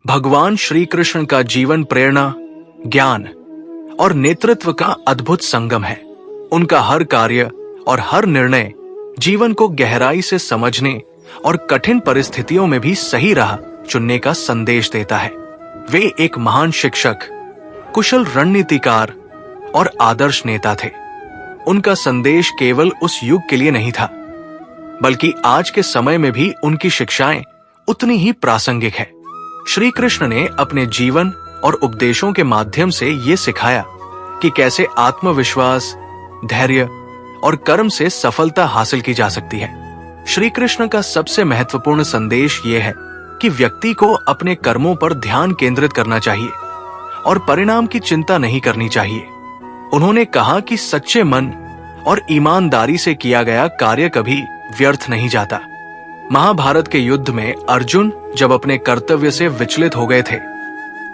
भगवान श्री कृष्ण का जीवन प्रेरणा, ज्ञान और नेतृत्व का अद्भुत संगम है। उनका हर कार्य और हर निर्णय जीवन को गहराई से समझने और कठिन परिस्थितियों में भी सही राह चुनने का संदेश देता है। वे एक महान शिक्षक, कुशल रणनीतिकार और आदर्श नेता थे। उनका संदेश केवल उस युग के लिए नहीं था, बल्कि आज के समय में भी उनकी शिक्षाएं उतनी ही प्रासंगिक है। श्री कृष्ण ने अपने जीवन और उपदेशों के माध्यम से ये सिखाया कि कैसे आत्मविश्वास, धैर्य और कर्म से सफलता हासिल की जा सकती है। श्री कृष्ण का सबसे महत्वपूर्ण संदेश ये है कि व्यक्ति को अपने कर्मों पर ध्यान केंद्रित करना चाहिए और परिणाम की चिंता नहीं करनी चाहिए। उन्होंने कहा कि सच्चे मन और ईमानदारी से किया गया कार्य कभी व्यर्थ नहीं जाता। महाभारत के युद्ध में अर्जुन जब अपने कर्तव्य से विचलित हो गए थे,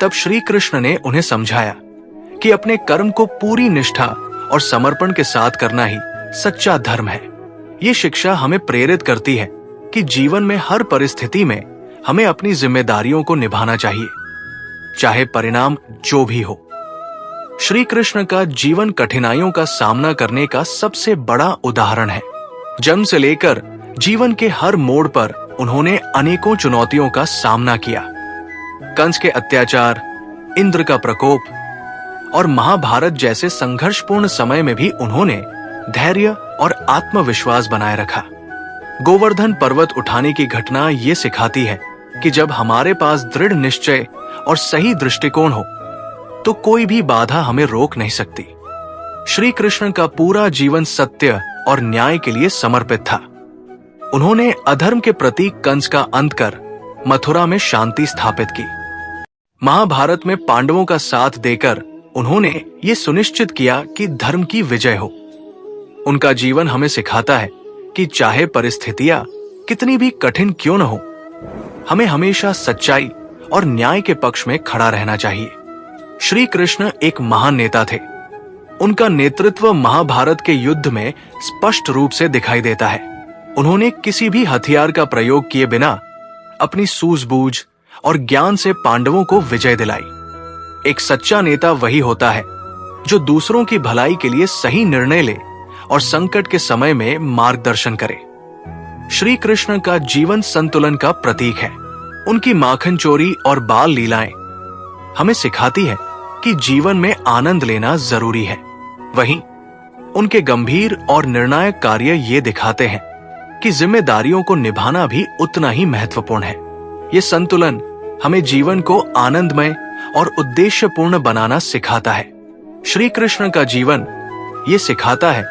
तब श्री कृष्ण ने उन्हें समझाया कि अपने कर्म को पूरी निष्ठा और समर्पण के साथ करना ही सच्चा धर्म है। ये शिक्षा हमें प्रेरित करती है कि जीवन में हर परिस्थिति में हमें अपनी जिम्मेदारियों को निभाना चाहिए, चाहे परिणाम जो भी हो। श्री कृष्ण का जीवन कठिनाइयों का सामना करने का सबसे बड़ा उदाहरण है। जन्म से लेकर जीवन के हर मोड़ पर उन्होंने अनेकों चुनौतियों का सामना किया। कंस के अत्याचार, इंद्र का प्रकोप और महाभारत जैसे संघर्षपूर्ण समय में भी उन्होंने धैर्य और आत्मविश्वास बनाए रखा। गोवर्धन पर्वत उठाने की घटना ये सिखाती है कि जब हमारे पास दृढ़ निश्चय और सही दृष्टिकोण हो, तो कोई भी बाधा हमें रोक नहीं सकती। श्री कृष्ण का पूरा जीवन सत्य और न्याय के लिए समर्पित था। उन्होंने अधर्म के प्रतीक कंस का अंत कर मथुरा में शांति स्थापित की। महाभारत में पांडवों का साथ देकर उन्होंने ये सुनिश्चित किया कि धर्म की विजय हो। उनका जीवन हमें सिखाता है कि चाहे परिस्थितियां कितनी भी कठिन क्यों न हो, हमें हमेशा सच्चाई और न्याय के पक्ष में खड़ा रहना चाहिए। श्री कृष्ण एक महान नेता थे। उनका नेतृत्व महाभारत के युद्ध में स्पष्ट रूप से दिखाई देता है। उन्होंने किसी भी हथियार का प्रयोग किए बिना अपनी सूझबूझ और ज्ञान से पांडवों को विजय दिलाई। एक सच्चा नेता वही होता है जो दूसरों की भलाई के लिए सही निर्णय ले और संकट के समय में मार्गदर्शन करे। श्री कृष्ण का जीवन संतुलन का प्रतीक है। उनकी माखन चोरी और बाल लीलाएं हमें सिखाती है कि जीवन में आनंद लेना जरूरी है। वहीं उनके गंभीर और निर्णायक कार्य ये दिखाते हैं कि जिम्मेदारियों को निभाना भी उतना ही महत्वपूर्ण है। ये संतुलन हमें जीवन को आनंदमय और उद्देश्यपूर्ण बनाना सिखाता है। श्री कृष्ण का जीवन ये सिखाता है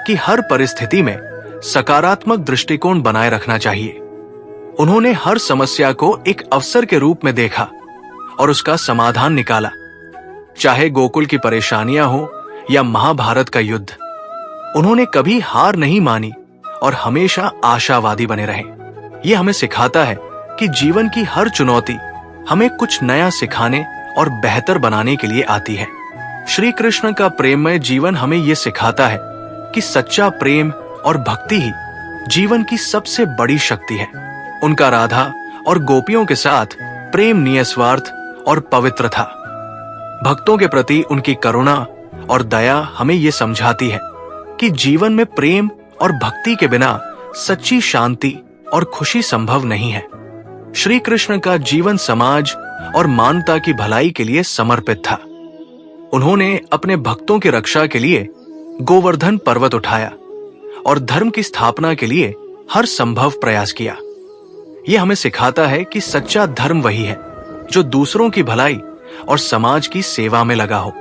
कि हर परिस्थिति में सकारात्मक दृष्टिकोण बनाए रखना चाहिए। उन्होंने हर समस्या को एक अवसर के रूप में देखा और उसका समाधान निकाला। चाहे गोकुल की परेशानियां हो या महाभारत का युद्ध, उन्होंने कभी हार नहीं मानी और हमेशा आशावादी बने रहे। ये हमें सिखाता है कि जीवन की हर चुनौती हमें कुछ नया सिखाने और बेहतर बनाने के लिए आती है। श्री कृष्ण का प्रेममय जीवन हमें ये सिखाता है कि सच्चा प्रेम और भक्ति ही जीवन की सबसे बड़ी शक्ति है। उनका राधा और गोपियों के साथ प्रेम निस्वार्थ और पवित्र था। भक्तों के प्रति उनकी करुणा और दया हमें ये समझाती है कि जीवन में प्रेम और भक्ति के बिना सच्ची शांति और खुशी संभव नहीं है। श्री कृष्ण का जीवन समाज और मानवता की भलाई के लिए समर्पित था। उन्होंने अपने भक्तों की रक्षा के लिए गोवर्धन पर्वत उठाया और धर्म की स्थापना के लिए हर संभव प्रयास किया। यह हमें सिखाता है कि सच्चा धर्म वही है जो दूसरों की भलाई और समाज की सेवा में लगा हो।